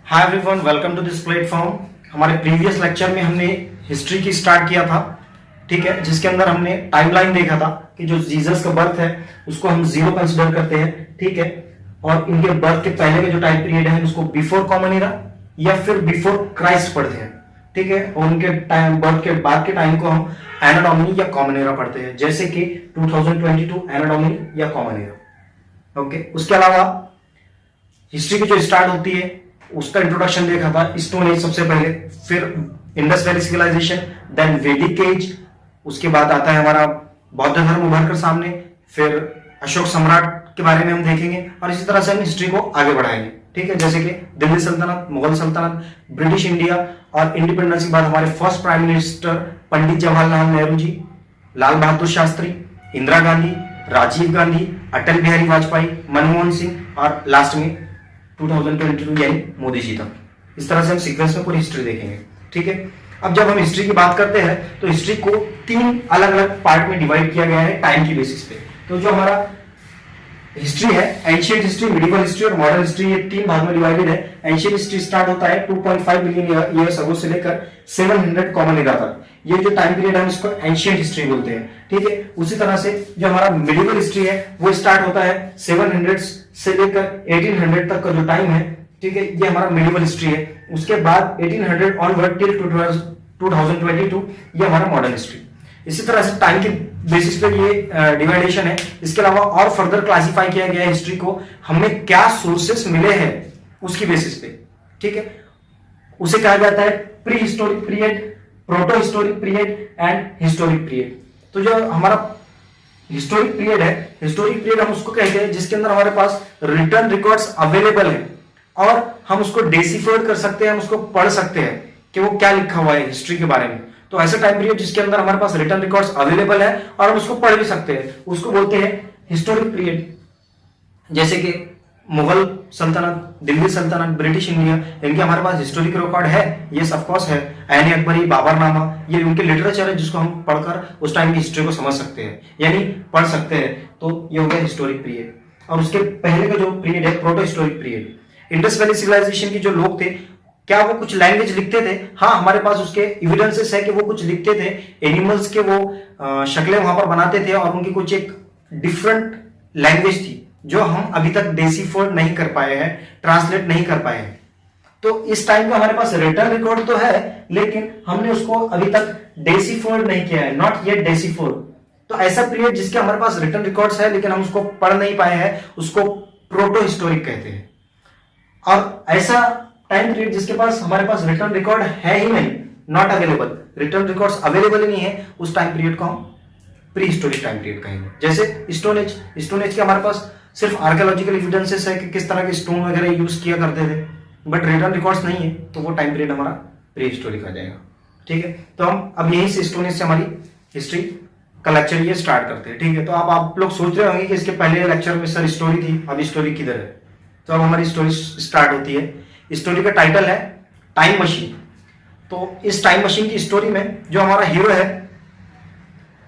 Hi everyone, welcome to this platform. हमारे previous lecture में हमने हिस्ट्री की स्टार्ट किया था, ठीक है, जिसके अंदर हमने टाइमलाइन देखा था कि जो जीसस का बर्थ है उसको हम जीरो कंसिडर करते हैं, ठीक है, और इनके बर्थ के पहले के जो टाइम पीरियड है उसको बिफोर कॉमन एरा या फिर बिफोर क्राइस्ट पढ़ते हैं, ठीक है, और उनके टाइम बर्थ के बाद के टाइम को हम एना डोमिनी या कॉमन एरा पढ़ते हैं, जैसे कि 2022 एना डोमिनी या कॉमन एरा। ओके, उसके अलावा हिस्ट्री की जो स्टार्ट होती है उसका इंट्रोडक्शन देखा था, स्टोन एज सबसे पहले, फिर इंडस वैली सिविलाइजेशन, देन वैदिक एज, उसके बाद आता है हमारा बौद्ध धर्म उभर कर सामने, फिर अशोक सम्राट के बारे में हम देखेंगे और इसी तरह से हम हिस्ट्री को आगे बढ़ाएंगे, ठीक है, जैसे कि दिल्ली सल्तनत, मुगल सल्तनत, ब्रिटिश इंडिया और इंडिपेंडेंस के बाद हमारे first prime minister Pandit Jawaharlal Nehru ji, Lal Bahadur Shastri, Indira Gandhi, Rajiv Gandhi, Atal Bihari Vajpayee, Manmohan Singh और लास्ट में 2022 यानी मोदी जी तक। इस तरह से हम सीक्वेंस में पूरी हिस्ट्री देखेंगे, ठीक है। अब जब हम हिस्ट्री की बात करते हैं तो हिस्ट्री को तीन अलग अलग पार्ट में डिवाइड किया गया है टाइम की बेसिस पे। तो जो हमारा हिस्ट्री है, एंशिएंट हिस्ट्री, मिडिवल हिस्ट्री और मॉडर्न हिस्ट्री, ये तीन भाग में डिवाइडेड है। एंशिएंट हिस्ट्री स्टार्ट होता है 2.5 मिलियन ईयर्स अगो से लेकर 700 कॉमन एरा तक। ये जो टाइम पीरियड है इसको एंशिएंट हिस्ट्री बोलते हैं, ठीक है। उसी तरह से जो हमारा मिडिवल हिस्ट्री है वो स्टार्ट होता है 700 से लेकर 1800 तक का जो टाइम है, ठीक है, ये हमारा मिडिवल हिस्ट्री है। उसके बाद 1800 ऑनवर्ड टिल 2022 ये हमारा मॉडर्न हिस्ट्री। इसी तरह से टाइम के बेसिस पे ये डिवाइडेशन है। इसके अलावा और फर्दर क्लासिफाई किया गया है हिस्ट्री को, हमें क्या सोर्सेस मिले हैं उसकी बेसिस पे, ठीक है। उसे कहा जाता है pre historic period, proto historic period and historic period. तो जो हमारा हिस्टोरिक पीरियड है, हिस्टोरिक पीरियड हम उसको कहते हैं जिसके अंदर हमारे पास रिटर्न रिकॉर्ड्स अवेलेबल है और हम उसको डेसिफर कर सकते हैं, हम उसको पढ़ सकते हैं कि वो क्या लिखा हुआ है हिस्ट्री के बारे में। तो ऐसा टाइम पीरियड जिसके अंदर हमारे पास रिटर्न रिकॉर्ड्स अवेलेबल है और हम उसको पढ़ भी सकते हैं, उसको बोलते हैं हिस्टोरिक पीरियड। जैसे कि मुगल सल्तनत, दिल्ली सल्तनत, ब्रिटिश इंडिया, इनके हमारे पास हिस्टोरिक रिकॉर्ड है, ये ऑफ कोर्स है। ऐन अकबरी, बाबरनामा, ये उनके लिटरेचर है जिसको हम पढ़कर उस टाइम की हिस्ट्री को समझ सकते हैं यानी पढ़ सकते हैं। तो ये हो गया हिस्टोरिक पीरियड। और उसके पहले का जो पीरियड है proto historic period. Indus valley civilisation के जो लोग थे, क्या वो कुछ लैंग्वेज लिखते थे? हाँ, हमारे पास उसके एविडेंसेस है कि वो कुछ लिखते थे। एनिमल्स के वो शक्लें वहां पर बनाते थे और उनकी कुछ एक डिफरेंट लैंग्वेज थी जो हम अभी तक डेसिफर नहीं कर पाए हैं, ट्रांसलेट नहीं कर पाए हैं। तो इस टाइम का हमारे पास रिटर्न रिकॉर्ड तो है लेकिन हमने उसको अभी तक डेसिफर नहीं किया है, नॉट येट डेसिफर। तो ऐसा पीरियड जिसके हमारे पास रिटर्न रिकॉर्ड्स है लेकिन हम उसको पढ़ नहीं पाए हैं, उसको प्रोटो हिस्टोरिक कहते हैं। और ऐसा टाइम पीरियड जिसके पास हमारे पास रिटर्न रिकॉर्ड है ही नहीं, not available, return records available ही नहीं है, उस टाइम पीरियड को हम प्री हिस्टोरिक टाइम पीरियड कहेंगे। जैसे स्टोन एज, स्टोन एज के हमारे पास सिर्फ आर्कियोलॉजिकल एविडेंसेस है कि किस तरह के स्टोन वगैरह यूज किया करते थे, बट रिटर्न रिकॉर्ड्स नहीं है, तो वो टाइम पीरियड हमारा प्री हिस्टोरिक आ जाएगा, ठीक है। तो हम अब यहीं से स्टोन एज से हमारी हिस्ट्री का लेक्चर ये स्टार्ट करते हैं, ठीक है। तो आप लोग सोच रहे होंगे कि इसके पहले लेक्चर में सर स्टोरी थी, अब स्टोरी किधर है? तो अब हमारी स्टोरी स्टार्ट होती है। स्टोरी का टाइटल है टाइम मशीन। तो इस टाइम मशीन की स्टोरी में जो हमारा हीरो है,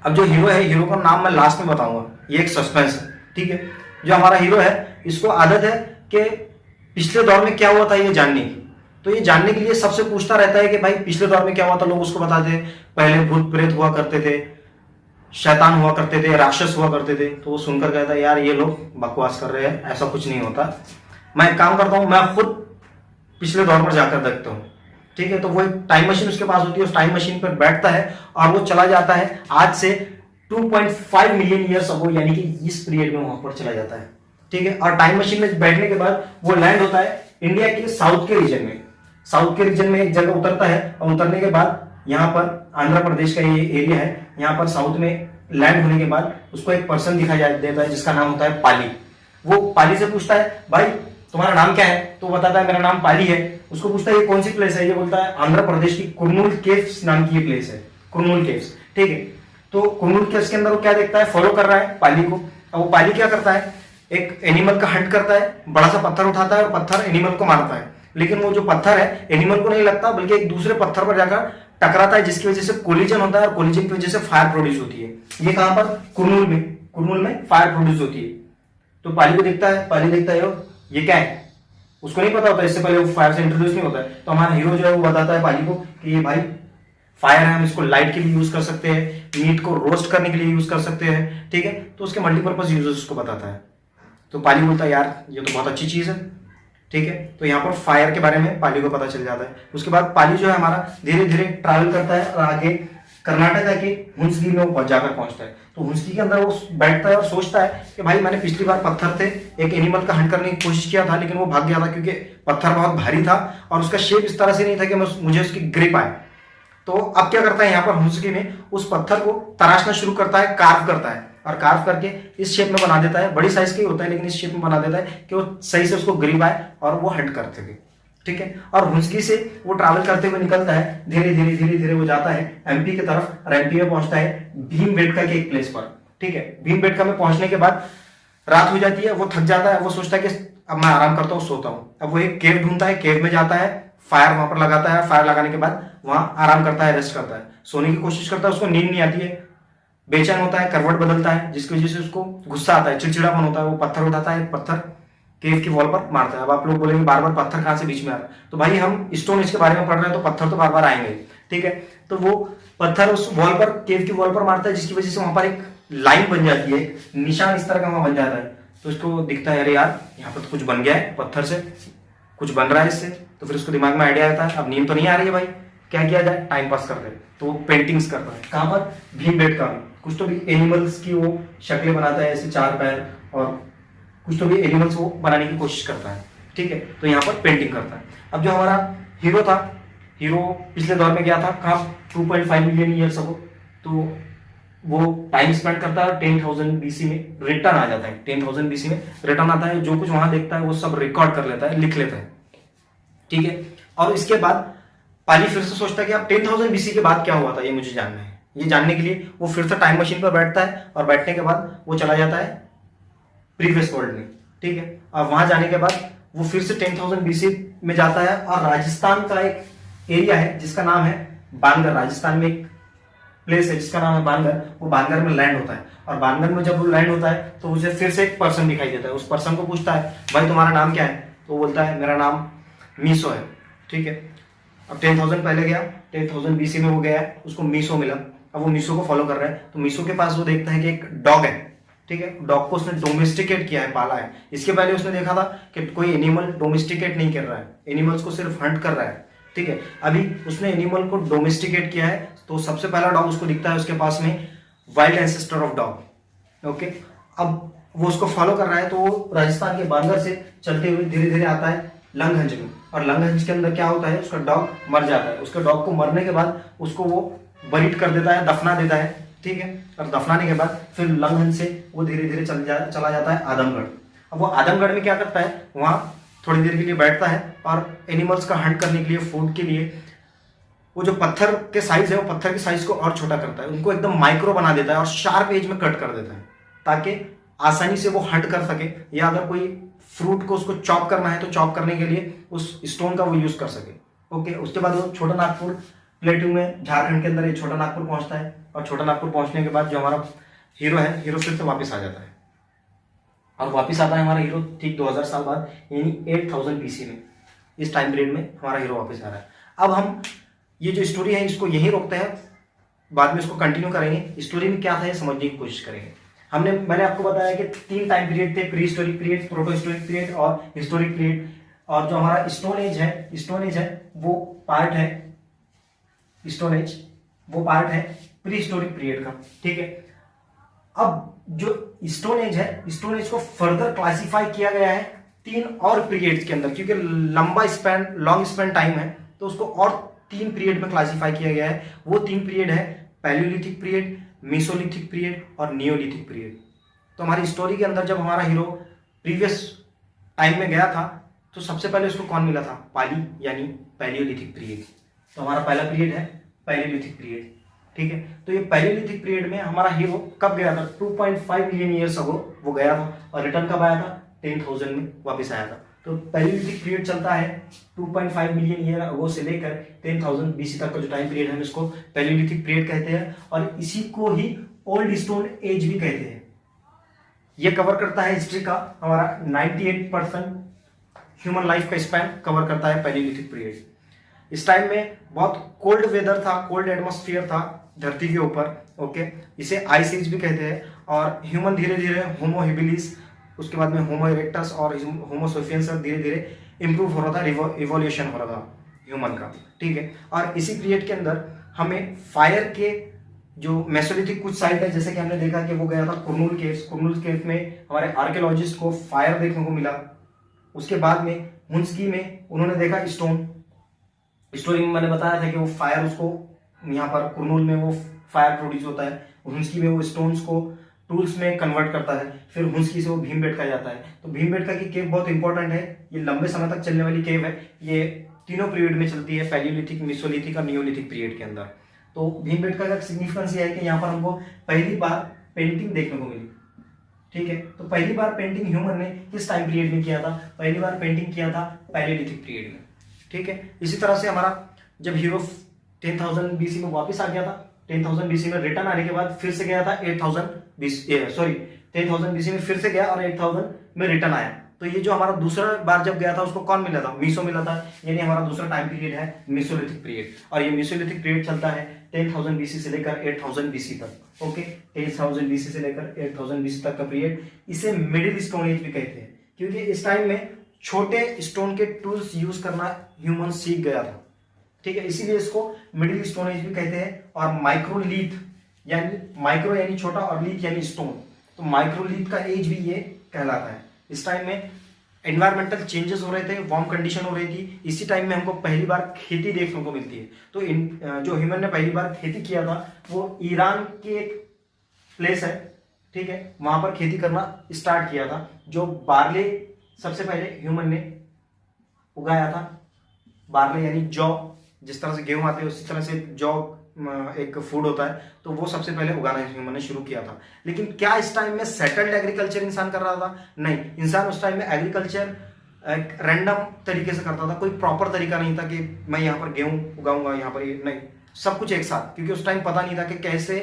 अब जो हीरो है, हीरो का नाम मैं लास्ट में बताऊंगा, ये एक सस्पेंस है, ठीक है। जो हमारा हीरो है इसको आदत है कि पिछले दौर में क्या हुआ था ये जानने की। तो ये जानने के लिए सबसे पूछता रहता है कि भाई पिछले दौर में क्या हुआ था। लोग उसको बताते हैं पहले भूत प्रेत हुआ करते थे, शैतान हुआ करते थे, राक्षस हुआ करते थे। तो वो सुनकर कहता है यार ये लोग बकवास कर रहे हैं, ऐसा कुछ नहीं होता। मैं एक काम करता हूं, मैं खुद पिछले दौर पर जाकर देखता हूँ, ठीक है। तो वो एक टाइम मशीन उसके पास होती है, उस टाइम मशीन पर बैठता है और वो चला जाता है आज से 2.5 मिलियन ईयर्स अगो, यानी कि इस पीरियड में वहां पर चला जाता है, ठीक है। और टाइम मशीन में बैठने के बाद वो लैंड होता है इंडिया के साउथ के रीजन में। साउथ के रीजन में एक जगह उतरता है और उतरने के बाद यहाँ पर आंध्र प्रदेश का ये एरिया है, यहाँ पर साउथ में लैंड होने के बाद उसको एक पर्सन दिखाई देता है जिसका नाम होता है पाली। वो पाली से पूछता है भाई तुम्हारा नाम क्या है? तो बताता है मेरा नाम पाली है। उसको पूछता है ये कौन सी प्लेस है? ये बोलता है आंध्र प्रदेश की कुर्नूल केव्स नाम की ये प्लेस है, कुर्नूल केव्स, ठीक है। तो कुर्नूल केव्स के अंदर वो क्या देखता है, फॉलो कर रहा है पाली को। अब वो पाली क्या करता है, एक एनिमल का हंट करता है, बड़ा सा पत्थर उठाता है और पत्थर एनिमल को मारता है। लेकिन वो जो पत्थर है एनिमल को नहीं लगता बल्कि एक दूसरे पत्थर पर जाकर टकराता है, जिसकी वजह से कोलिजन होता है और कोलिजन की वजह से फायर प्रोड्यूस होती है। ये कहां पर? कुर्नूल में फायर प्रोड्यूस होती है। तो पाली को देखता है, पाली देखता है ये क्या है, उसको नहीं पता होता, इससे पहले वो फायर से इंट्रोड्यूस नहीं होता है। तो हमारा हीरो जो है वो बताता है पाली को कि ये भाई फायर है, हम इसको लाइट के लिए यूज कर सकते हैं, मीट को रोस्ट करने के लिए यूज कर सकते हैं, ठीक है। तो उसके मल्टीपर्पज यूजेस उसको बताता है। तो पाली बोलता है यार ये तो बहुत अच्छी चीज है, ठीक है। तो यहाँ पर फायर के बारे में पाली को पता चल जाता है। उसके बाद पाली जो है हमारा धीरे धीरे ट्रैवल करता है और आगे कर्नाटक के हुंसगी में वो जाकर पहुंचता है। तो हुंसगी के अंदर वो बैठता है और सोचता है कि भाई मैंने पिछली बार पत्थर थे एक एनिमल का हंट करने की कोशिश किया था, लेकिन वो भाग गया था क्योंकि पत्थर बहुत भारी था और उसका शेप इस तरह से नहीं था कि मुझे उसकी ग्रिप आए। तो अब क्या करता है यहाँ पर हुंसगी में उस पत्थर को तराशना शुरू करता है, कार्व करता है और कार्व करके इस शेप में बना देता है। बड़ी साइज का ही होता है लेकिन इस शेप में बना देता है कि वो सही से उसको ग्रिप आए और वो हंट कर सके, ठीक है। और हुंसगी से वो ट्रैवल करते हुए निकलता है, धीरे धीरे धीरे धीरे वो जाता है एमपी की तरफ और एमपी में पहुंचता है भीमबेटका के एक प्लेस पर, ठीक है। भीमबेटका में पहुंचने के बाद रात हो जाती है, वो थक जाता है, वो सोचता है कि अब मैं आराम करता हूँ, सोता हूँ। अब वो एक केव ढूंढता है, केव में जाता है, फायर वहां पर लगाता है, फायर लगाने के बाद वहां आराम करता है, रेस्ट करता है, सोने की कोशिश करता है। उसको नींद नहीं आती है, बेचैन होता है, करवट बदलता है, जिसकी वजह से उसको गुस्सा आता है, चिड़चिड़ापन होता है। वो पत्थर उठाता है, पत्थर केव की वॉल पर मारता है। अब आप लोग बोलेंगे बार बार पत्थर कहां से बीच में आ रहा है, तो भाई हम स्टोन एज के बारे में पढ़ रहे हैं तो पत्थर तो बार बार आएंगे, ठीक है। तो वो पत्थर उस वॉल पर, केव की वॉल पर मारता है, जिसकी वजह से वहां पर एक लाइन बन जाती है, निशान इस तरह का वहां बन जाता है। तो उसको दिखता है अरे यार यहाँ पर तो कुछ बन गया है, पत्थर से कुछ बन रहा है इससे। तो फिर उसको दिमाग में आइडिया आता है अब नींद तो नहीं आ रही है भाई, क्या किया जाए, टाइम पास करते हैं। तो वो पेंटिंग्स करता है, कहां पर, भीमबेटका में। कुछ तो भी एनिमल्स की वो शक्लें बनाता है, ऐसे 4 पैर और कुछ तो भी एनिमल्स वो बनाने की कोशिश करता है, ठीक है। तो यहाँ पर पेंटिंग करता है। अब जो हमारा हीरो था, हीरो पिछले दौर में गया था कहाँ, 2.5 मिलियन ईयर्स अगो। तो वो टाइम स्पेंड करता है, 10,000 बीसी में रिटर्न आ जाता है, 10,000 बीसी में रिटर्न आता है। जो कुछ वहां देखता है वो सब रिकॉर्ड कर लेता है, लिख लेता है, ठीक है। और इसके बाद पाली फिर से सोचता है कि अब 10,000 बीसी के बाद क्या हुआ था, ये मुझे जानना है। ये जानने के लिए वो फिर से टाइम मशीन पर बैठता है और बैठने के बाद वो चला जाता है प्रीवियस वर्ल्ड में, ठीक है। और वहां जाने के बाद वो फिर से 10,000 बीसी में जाता है और राजस्थान का एक एरिया है जिसका नाम है बानगर। राजस्थान में एक प्लेस है जिसका नाम है बानगर, वो बानगर में लैंड होता है। और बानगर में जब वो लैंड होता है तो उसे फिर से एक पर्सन दिखाई देता है। उस पर्सन को पूछता है भाई तुम्हारा नाम क्या है, तो वो बोलता है मेरा नाम मीसो है, ठीक है। अब 10,000 पहले गया, 10,000 बीसी में वो गया, उसको मीसो मिला। अब वो मीसो को फॉलो कर रहा है, तो मीसो के पास वो देखता है कि एक डॉग है, ठीक है। डॉग को उसने डोमेस्टिकेट किया है, पाला है। इसके पहले उसने देखा था कि कोई एनिमल डोमेस्टिकेट नहीं कर रहा है, एनिमल्स को सिर्फ हंट कर रहा है, ठीक है। अभी उसने एनिमल को डोमेस्टिकेट किया है, तो सबसे पहला डॉग उसको दिखता है उसके पास में, wild ancestor of dog, okay. अब वो उसको फॉलो कर रहा है, तो वो राजस्थान के बानगर से चलते हुए धीरे धीरे आता है लंघंज में। और लंघंज के अंदर क्या होता है, उसका डॉग मर जाता है। उसके डॉग को मरने के बाद उसको वो बरीड कर देता है, दफना देता है, ठीक है। और दफनाने के बाद फिर लंघंज से वो धीरे धीरे चला जाता है आदमगढ़। अब वो आदमगढ़ में क्या करता है, वहां थोड़ी देर के लिए बैठता है और एनिमल्स का हंट करने के लिए, फूड के लिए, वो जो पत्थर के साइज है वो पत्थर के साइज को और छोटा करता है, उनको एकदम माइक्रो बना देता है और शार्प एज में कट कर देता है, ताकि आसानी से वो हंट कर सके। या अगर कोई फ्रूट को उसको चॉप करना है तो चॉप करने के लिए उस स्टोन का वो यूज कर सके, ओके। उसके बाद वो छोटा नागपुर प्लेटू में, झारखंड के अंदर ये छोटा नागपुर पहुंचता है। और छोटा नागपुर पहुंचने के बाद जो हमारा हीरो है, हीरो फिर से वापस आ जाता है। और वापस आता है हमारा हीरो ठीक 2000 साल बाद, यानी 8000 बीसी में। इस टाइम पीरियड में हमारा हीरो वापस आ रहा है। अब हम ये जो स्टोरी है इसको यहीं रोकते हैं, बाद में इसको कंटिन्यू करेंगे। स्टोरी में क्या था ये समझने की कोशिश करेंगे। मैंने आपको बताया कि 3 टाइम पीरियड थे, pre historic period, proto historic period और हिस्टोरिक पीरियड। और जो हमारा स्टोन एज है वो पार्ट है, स्टोन एज वो पार्ट है प्री हिस्टोरिक पीरियड का, ठीक है। अब जो स्टोन एज है, स्टोन एज को फर्दर क्लासिफाई किया गया है 3 और पीरियड्स के अंदर, क्योंकि लॉन्ग स्पेन टाइम है, तो उसको और 3 पीरियड में क्लासिफाई किया गया है। वो 3 पीरियड है पैलियोलिथिक पीरियड, मेसोलिथिक पीरियड और नियोलिथिक पीरियड। तो हमारी स्टोरी के अंदर जब हमारा हीरो प्रीवियस टाइम में गया था तो सबसे पहले उसको कौन मिला था, पाली, यानी पैलियोलिथिक पीरियड। तो हमारा पहला पीरियड है पैलियोलिथिक पीरियड, ठीक है। तो ये पैलियोलिथिक पीरियड में हमारा हीरो कब गया था, 2.5 मिलियन ईयर्स अगो वो गया था। और रिटर्न कब आया था, 10,000 में वापस आया था। तो पैलियोलिथिक पीरियड चलता है 2.5 मिलियन ईयर अगो से लेकर 10,000 बीसी तक का जो टाइम पीरियड है, हम इसको पैलियोलिथिक पीरियड कहते हैं। और इसी को ही ओल्ड स्टोन एज भी कहते हैं। ये कवर करता है हिस्ट्री का हमारा 98% ह्यूमन लाइफ का स्पैन कवर करता है पैलियोलिथिक पीरियड। इस टाइम में बहुत कोल्ड वेदर था, कोल्ड एटमॉस्फेयर था धरती के ऊपर, ओके, इसे आइस एज भी कहते हैं। और ह्यूमन धीरे धीरे होमो हेबिलिस, उसके बाद में होमो इरेक्टस और होमो सेपियंस धीरे धीरे इंप्रूव हो रहा था, इवोल्यूशन हो रहा था ह्यूमन का, ठीक है। और इसी पीरियड के अंदर हमें फायर के जो मेसोलिथिक कुछ साइट है, जैसे कि हमने देखा कि वो गया था कुरनूल केव्स में हमारे आर्कियोलॉजिस्ट को फायर देखने को मिला। उसके बाद में हुंस्की में उन्होंने देखा स्टोरी में मैंने बताया था कि वो फायर, उसको यहाँ पर कुरनूल में वो फायर प्रोड्यूस होता है, हुंस्की में वो स्टोन्स को टूल्स में कन्वर्ट करता है, फिर हुंस्की से वो भीमबेटका जाता है। तो भीमबेटका की केव बहुत इंपॉर्टेंट है, ये लंबे समय तक चलने वाली केव है, ये तीनों पीरियड में चलती है, पैलियोलिथिक, मेसोलिथिक और नियोलिथिक पीरियड के अंदर। तो भीमबेटका का सिग्निफिकेंस ये है कि यहाँ पर हमको पहली बार पेंटिंग देखने को मिली, ठीक है। तो पहली बार पेंटिंग ह्यूमन ने किस टाइम पीरियड में किया था? पहली बार पेंटिंग किया था पैलियोलिथिक पीरियड में, ठीक है। इसी तरह से हमारा जब हीरो 10,000 BC में वापस आ गया था, 10,000 BC में रिटर्न आने के बाद फिर से गया था 10,000 BC में फिर से गया और 8,000 में रिटर्न आया। तो ये जो हमारा दूसरा बार जब गया था उसको कौन मिला था? मीसो मिला था, यानी हमारा दूसरा टाइम पीरियड है मेसोलिथिक पीरियड। और ये मेसोलिथिक पीरियड चलता है 10,000 BC से लेकर 8,000 BC तक, ओके। 10,000 BC से लेकर 8,000 BC तक का पीरियड, इसे मिडिल स्टोन एज भी कहते हैं, क्योंकि इस टाइम में छोटे स्टोन के टूल्स यूज करना ह्यूमन सीख गया था, ठीक है, इसीलिए इसको मिडिल स्टोन एज भी कहते हैं। और माइक्रोलीथ यानी छोटा और लीथ यानी स्टोन, तो माइक्रोलीथ का एज भी ये कहलाता है। इस टाइम में एनवायरमेंटल चेंजेस हो रहे थे, वार्म कंडीशन हो रही थी, इसी टाइम में हमको पहली बार खेती देखने को मिलती है। तो जो ह्यूमन ने पहली बार खेती किया था वो ईरान की एक प्लेस है, ठीक है, वहां पर खेती करना स्टार्ट किया था। जो बार्ले सबसे पहले ह्यूमन ने उगाया था, बार्ले यानी जौ, जिस तरह से गेहूं आते हैं उसी तरह से जौ एक फूड होता है, तो वो सबसे पहले उगाना ह्यूमन ने शुरू किया था। लेकिन क्या इस टाइम में सेटल्ड एग्रीकल्चर इंसान कर रहा था? नहीं, इंसान उस टाइम में एग्रीकल्चर एक रैंडम तरीके से करता था, कोई प्रॉपर तरीका नहीं था कि मैं यहाँ पर गेहूं उगाऊंगा, यहाँ पर ये नहीं, सब कुछ एक साथ, क्योंकि उस टाइम पता नहीं था कि कैसे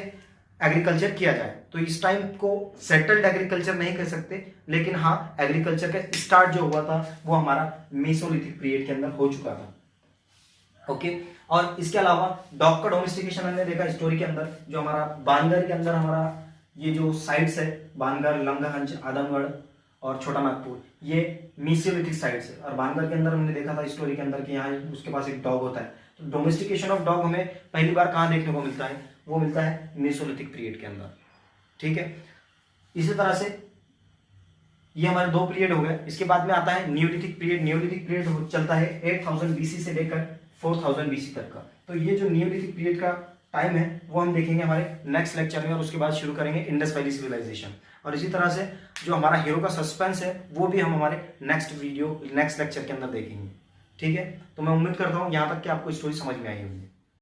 एग्रीकल्चर किया जाए। तो इस टाइम को सेटल्ड एग्रीकल्चर नहीं कह सकते, लेकिन हाँ, एग्रीकल्चर का स्टार्ट जो हुआ था वो हमारा मेसोलिथिक पीरियड के अंदर हो चुका था, ओके। और इसके अलावा डॉग का डोमेस्टिकेशन हमने देखा स्टोरी के अंदर, जो हमारा बानगढ़ के अंदर हमारा ये जो साइट्स है, बानगढ़, लंगाहंज, आदमगढ़ और छोटा नागपुर, ये मेसोलिथिक साइट्स है। और बानगढ़ के अंदर हमने देखा था स्टोरी के अंदर कि यहाँ उसके पास एक डॉग होता है। तो डोमेस्टिकेशन ऑफ डॉग हमें पहली बार कहाँ देखने को मिलता है? वो मिलता है मेसोलिथिक पीरियड के अंदर, ठीक है। इसी तरह से ये हमारे दो पीरियड हो गए। इसके बाद में आता है नियोलिथिक पीरियड। नियोलिथिक पीरियड चलता है 8,000 BC से लेकर 4,000 BC तक का। तो ये जो नियोलिथिक पीरियड का टाइम है वो हम देखेंगे हमारे नेक्स्ट लेक्चर में, और उसके बाद शुरू करेंगे इंडस वैली सिविलाइजेशन। और इसी तरह से जो हमारा हीरो का सस्पेंस है वो भी हम हमारे नेक्स्ट लेक्चर के अंदर देखेंगे, ठीक है। तो मैं उम्मीद करता हूँ यहाँ तक कि आपको स्टोरी समझ में आई होगी।